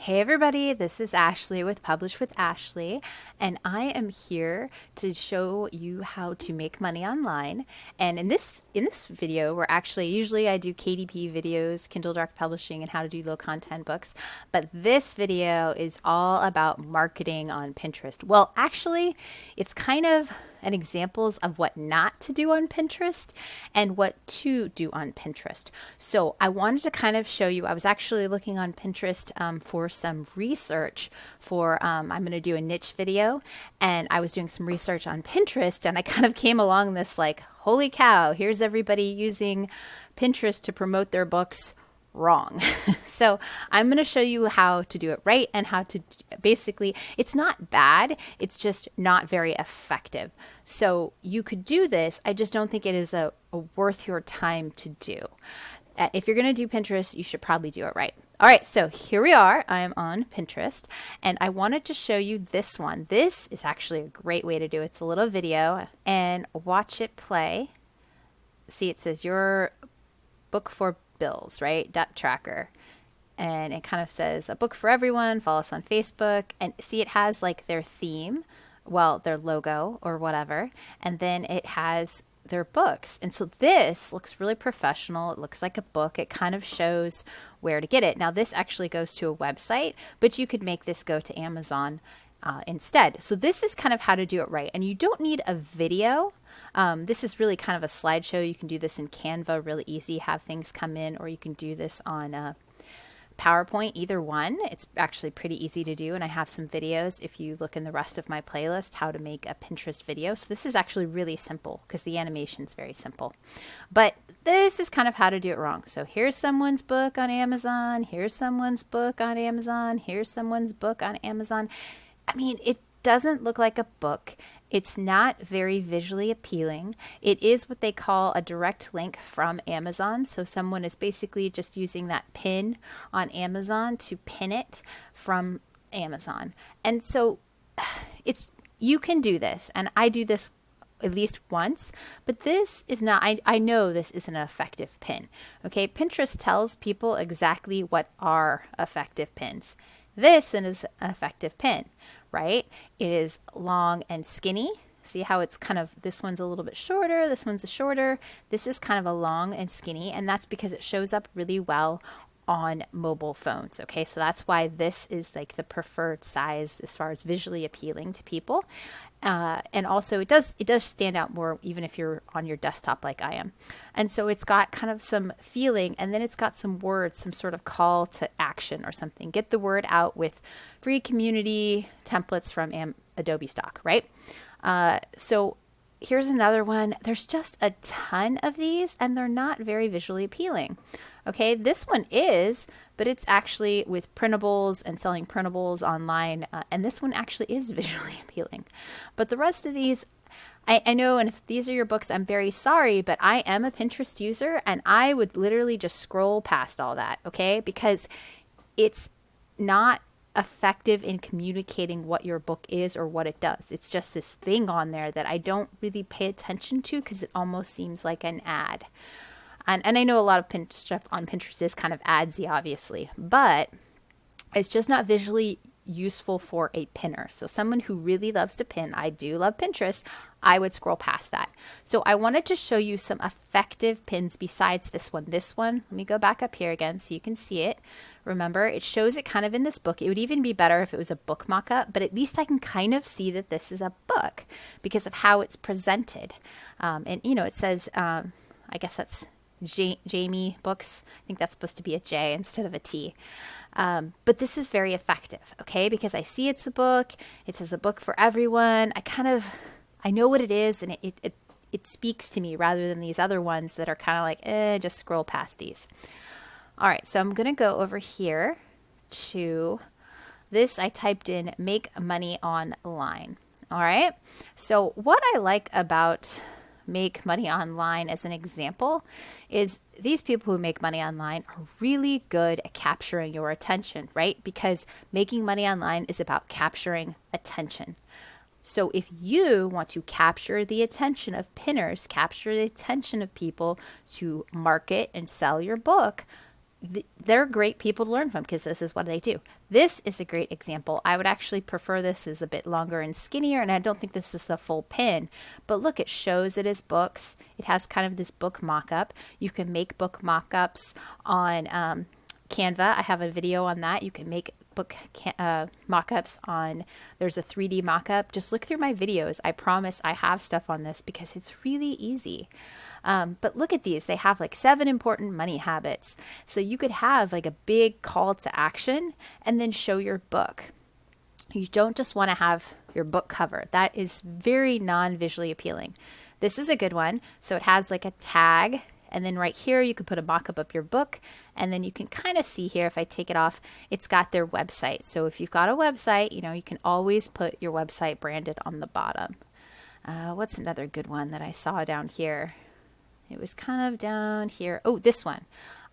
Hey everybody, this is Ashley with Publish with Ashley, and I am here to show you how to make money online. And in this video, we're actually usually I do KDP videos, Kindle Direct Publishing, and how to do low content books. But this video is all about marketing on Pinterest. Well, actually, it's kind of and examples of what not to do on Pinterest and what to do on Pinterest. So I wanted to kind of show you, I was actually looking on Pinterest for some research for, I'm going to do a niche video, and I was doing some research on Pinterest, and I kind of came along this like, holy cow, here's everybody using Pinterest to promote their books wrong. So I'm going to show you how to do it right and how to basically, it's not bad, it's just not very effective. So you could do this, I just don't think it is a worth your time to do. If you're going to do Pinterest, you should probably do it right. All right, so here we are. I am on Pinterest, and I wanted to show you this one. This is actually a great way to do it. It's a little video, and watch it play. See, it says your book for bills, right? Debt tracker. And it kind of says a book for everyone. Follow us on Facebook. And see, it has like their theme, well, their logo or whatever. And then it has their books. And so this looks really professional. It looks like a book. It kind of shows where to get it. Now, this actually goes to a website, but you could make this go to Amazon instead. So this is kind of how to do it right. And you don't need a video. This is really kind of a slideshow. You can do this in Canva really easy, have things come in, or you can do this on PowerPoint, either one. It's actually pretty easy to do, and I have some videos if you look in the rest of my playlist how to make a Pinterest video. So this is actually really simple because the animation is very simple. But this is kind of how to do it wrong. So here's someone's book on Amazon, here's someone's book on Amazon, here's someone's book on Amazon. I mean, it doesn't look like a book. It's not very visually appealing. It is what they call a direct link from Amazon. So someone is basically just using that pin on Amazon to pin it from Amazon. And so you can do this, and I do this at least once, but this is not, I know this isn't an effective pin. Okay, Pinterest tells people exactly what are effective pins. This is an effective pin, right? It is long and skinny. See how it's kind of, this one's a little bit shorter, this one's a shorter. This is kind of a long and skinny, and that's because it shows up really well on mobile phones. Okay, so that's why this is like the preferred size as far as visually appealing to people. And also it does stand out more even if you're on your desktop like I am. And so it's got kind of some feeling, and then it's got some words, some sort of call to action or something. Get the word out with free community templates from Adobe Stock, right? So here's another one. There's just a ton of these, and they're not very visually appealing. Okay, this one is, but it's actually with printables and selling printables online. And this one actually is visually appealing. But the rest of these, I know, and if these are your books, I'm very sorry, but I am a Pinterest user, and I would literally just scroll past all that, okay? Because it's not effective in communicating what your book is or what it does. It's just this thing on there that I don't really pay attention to because it almost seems like an ad. And I know a lot of stuff on Pinterest is kind of adsy, obviously, but it's just not visually useful for a pinner. So someone who really loves to pin, I do love Pinterest, I would scroll past that. So I wanted to show you some effective pins besides this one. This one, let me go back up here again so you can see it. Remember, it shows it kind of in this book. It would even be better if it was a book mock-up, but at least I can kind of see that this is a book because of how it's presented. And, you know, it says, I guess that's Jamie Books. I think that's supposed to be a J instead of a T. But this is very effective, okay? Because I see it's a book. It says a book for everyone. I know what it is, and it speaks to me rather than these other ones that are kind of like, just scroll past these. All right, so I'm going to go over here to this. I typed in make money online. All right, so what I like about make money online as an example is these people who make money online are really good at capturing your attention, right? Because making money online is about capturing attention. So if you want to capture the attention of pinners, capture the attention of people to market and sell your book, they're great people to learn from because this is what they do. This is a great example. I would actually prefer this as a bit longer and skinnier, and I don't think this is the full pin. But look, it shows it as books. It has kind of this book mock-up. You can make book mock-ups on Canva. I have a video on that. You can make book mock-ups on, there's a 3D mock-up. Just look through my videos. I promise I have stuff on this because it's really easy. But look at these. They have like 7 important money habits. So you could have like a big call to action and then show your book. You don't just want to have your book cover. That is very non-visually appealing. This is a good one. So it has like a tag. And then right here, you could put a mock-up of your book. And then you can kind of see here, if I take it off, it's got their website. So if you've got a website, you know, you can always put your website branded on the bottom. What's another good one that I saw down here? It was kind of down here. Oh, this one.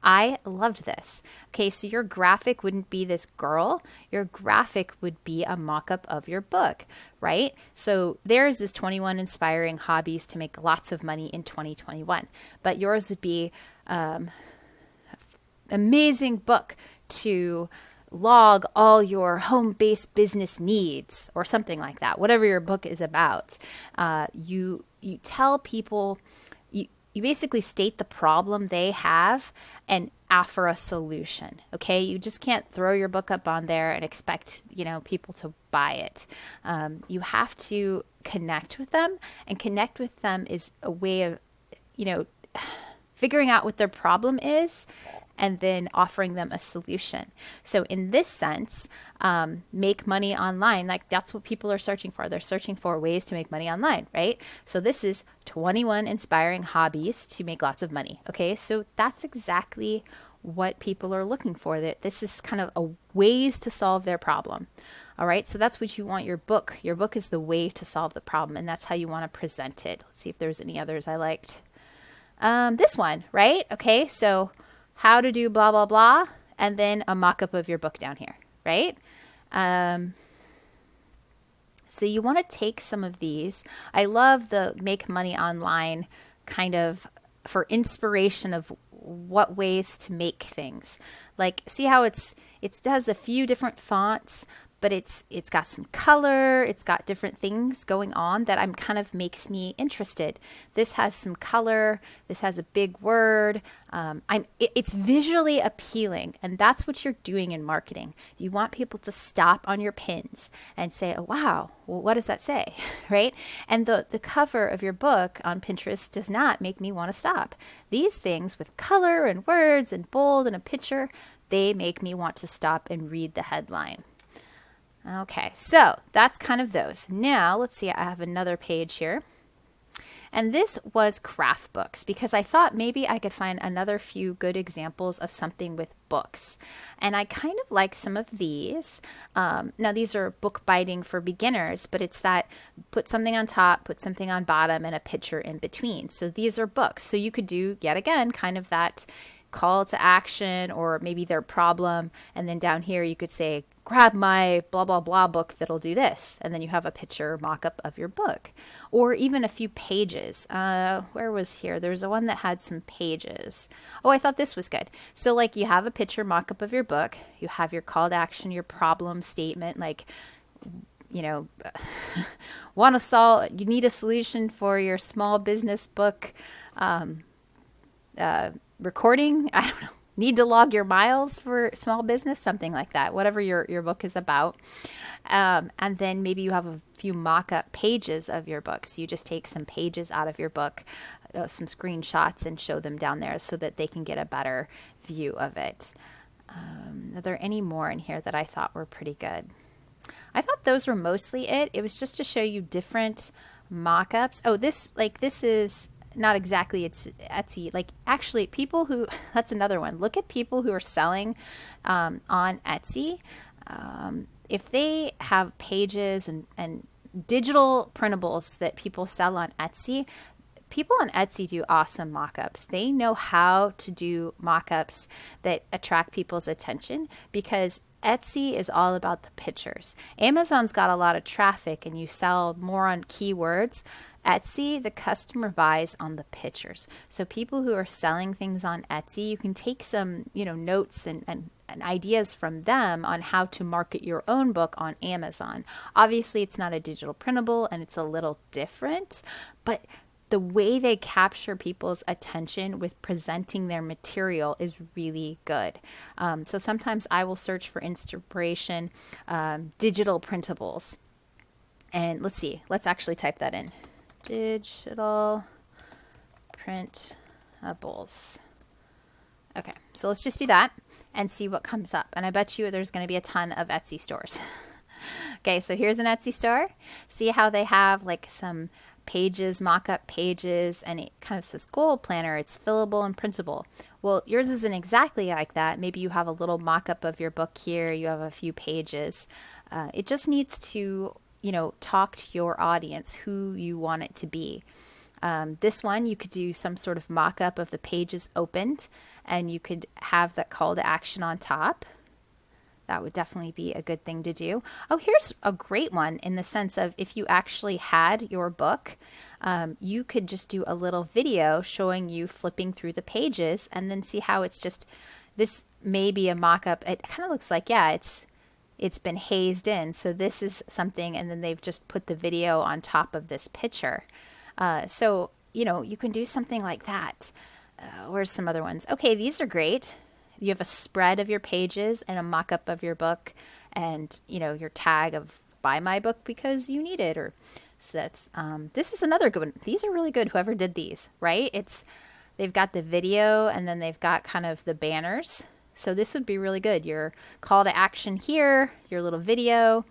I loved this. Okay, so your graphic wouldn't be this girl. Your graphic would be a mock-up of your book, right? So theirs is 21 inspiring hobbies to make lots of money in 2021. But yours would be amazing book to log all your home-based business needs or something like that. Whatever your book is about. You tell people, you basically state the problem they have and offer a solution. Okay, you just can't throw your book up on there and expect, you know, people to buy it. You have to connect with them, and connect with them is a way of, you know, figuring out what their problem is and then offering them a solution. So in this sense, make money online, like that's what people are searching for. They're searching for ways to make money online, right? So this is 21 inspiring hobbies to make lots of money. Okay, so that's exactly what people are looking for. That this is kind of a ways to solve their problem. All right, so that's what you want your book. Your book is the way to solve the problem, and that's how you want to present it. Let's see if there's any others I liked. This one, right? Okay, so how to do blah, blah, blah, and then a mock-up of your book down here, right? So you want to take some of these. I love the make money online kind of for inspiration of what ways to make things. Like, see how it has a few different fonts, but it's got some color, it's got different things going on that makes me interested. This has some color, this has a big word. It's visually appealing, and that's what you're doing in marketing. You want people to stop on your pins and say, oh, wow, well, what does that say, right? And the cover of your book on Pinterest does not make me want to stop. These things with color and words and bold and a picture, they make me want to stop and read the headline. Okay, so that's kind of those. Now, let's see, I have another page here. And this was craft books because I thought maybe I could find another few good examples of something with books. And I kind of like some of these. Now, these are book binding for beginners, but it's that put something on top, put something on bottom, and a picture in between. So these are books. So you could do, yet again, kind of that call to action or maybe their problem. And then down here, you could say, grab my blah, blah, blah book that'll do this. And then you have a picture mock-up of your book or even a few pages. Where was here? There's a one that had some pages. Oh, I thought this was good. So like you have a picture mock-up of your book. You have your call to action, your problem statement, like, you know, you need a solution for your small business book recording. I don't know. Need to log your miles for small business, something like that, whatever your book is about. And then maybe you have a few mock-up pages of your book. So you just take some pages out of your book, some screenshots, and show them down there so that they can get a better view of it. Are there any more in here that I thought were pretty good? I thought those were mostly it. It was just to show you different mock-ups. Oh, this is not exactly, it's Etsy. Like actually people who, that's another one. Look at people who are selling on Etsy. If they have pages and digital printables that people sell on Etsy, people on Etsy do awesome mock-ups. They know how to do mock-ups that attract people's attention because Etsy is all about the pictures. Amazon's got a lot of traffic and you sell more on keywords. Etsy, the customer buys on the pictures. So people who are selling things on Etsy, you can take some, notes and ideas from them on how to market your own book on Amazon. Obviously, it's not a digital printable and it's a little different, but the way they capture people's attention with presenting their material is really good. So sometimes I will search for inspiration, digital printables. And let's actually type that in. Digital printables. Okay, so let's just do that and see what comes up. And I bet you there's going to be a ton of Etsy stores. Okay, so here's an Etsy store. See how they have like some pages, mock-up pages, and it kind of says goal planner. It's fillable and printable. Well, yours isn't exactly like that. Maybe you have a little mock-up of your book here. You have a few pages. It just needs to, talk to your audience, who you want it to be. This one, you could do some sort of mock-up of the pages opened, and you could have that call to action on top. That would definitely be a good thing to do. Oh, here's a great one in the sense of if you actually had your book, you could just do a little video showing you flipping through the pages and then see how it's just, this may be a mock-up. It kind of looks like, yeah, it's been hazed in. So this is something, and then they've just put the video on top of this picture. So, you can do something like that. Where's some other ones? Okay, these are great. You have a spread of your pages and a mock-up of your book and, your tag of buy my book because you need it. Or so that's, this is another good one. These are really good, whoever did these, right? They've got the video and then they've got kind of the banners. So this would be really good. Your call to action here, your little video,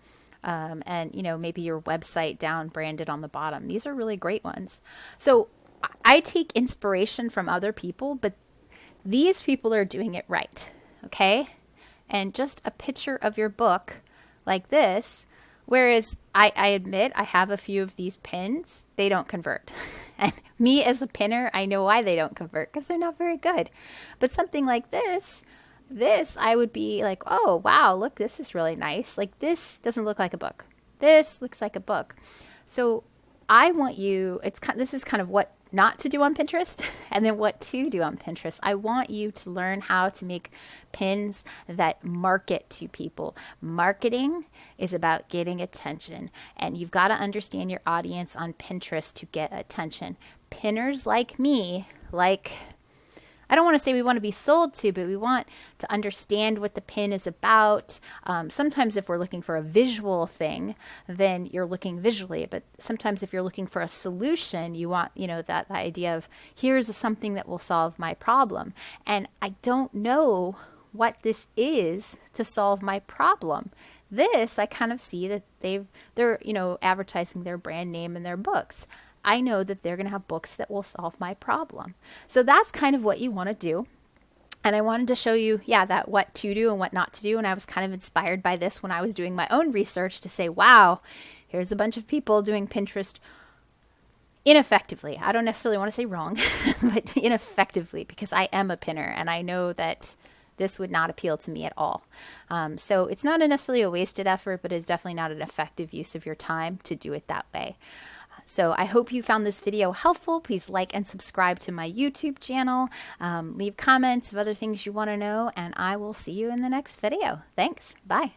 and, maybe your website down branded on the bottom. These are really great ones. So I take inspiration from other people, but these people are doing it right, okay? And just a picture of your book like this, whereas I admit I have a few of these pins, they don't convert. And me as a pinner, I know why they don't convert, because they're not very good. But something like this I would be like, oh, wow, look, this is really nice. Like this doesn't look like a book. This looks like a book. So I want you, this is kind of what not to do on Pinterest and then what to do on Pinterest. I want you to learn how to make pins that market to people. Marketing is about getting attention, and you've got to understand your audience on Pinterest to get attention. Pinners like me, I don't want to say we want to be sold to, but we want to understand what the pin is about. Sometimes if we're looking for a visual thing, then you're looking visually. But sometimes if you're looking for a solution, you want, that idea of here's something that will solve my problem. And I don't know what this is to solve my problem. This, I kind of see that they're advertising their brand name in their books. I know that they're going to have books that will solve my problem. So that's kind of what you want to do. And I wanted to show you, that what to do and what not to do. And I was kind of inspired by this when I was doing my own research to say, wow, here's a bunch of people doing Pinterest ineffectively. I don't necessarily want to say wrong, but ineffectively, because I am a pinner and I know that this would not appeal to me at all. So it's not necessarily a wasted effort, but it's definitely not an effective use of your time to do it that way. So I hope you found this video helpful. Please like and subscribe to my YouTube channel. Leave comments of other things you want to know, and I will see you in the next video. Thanks. Bye.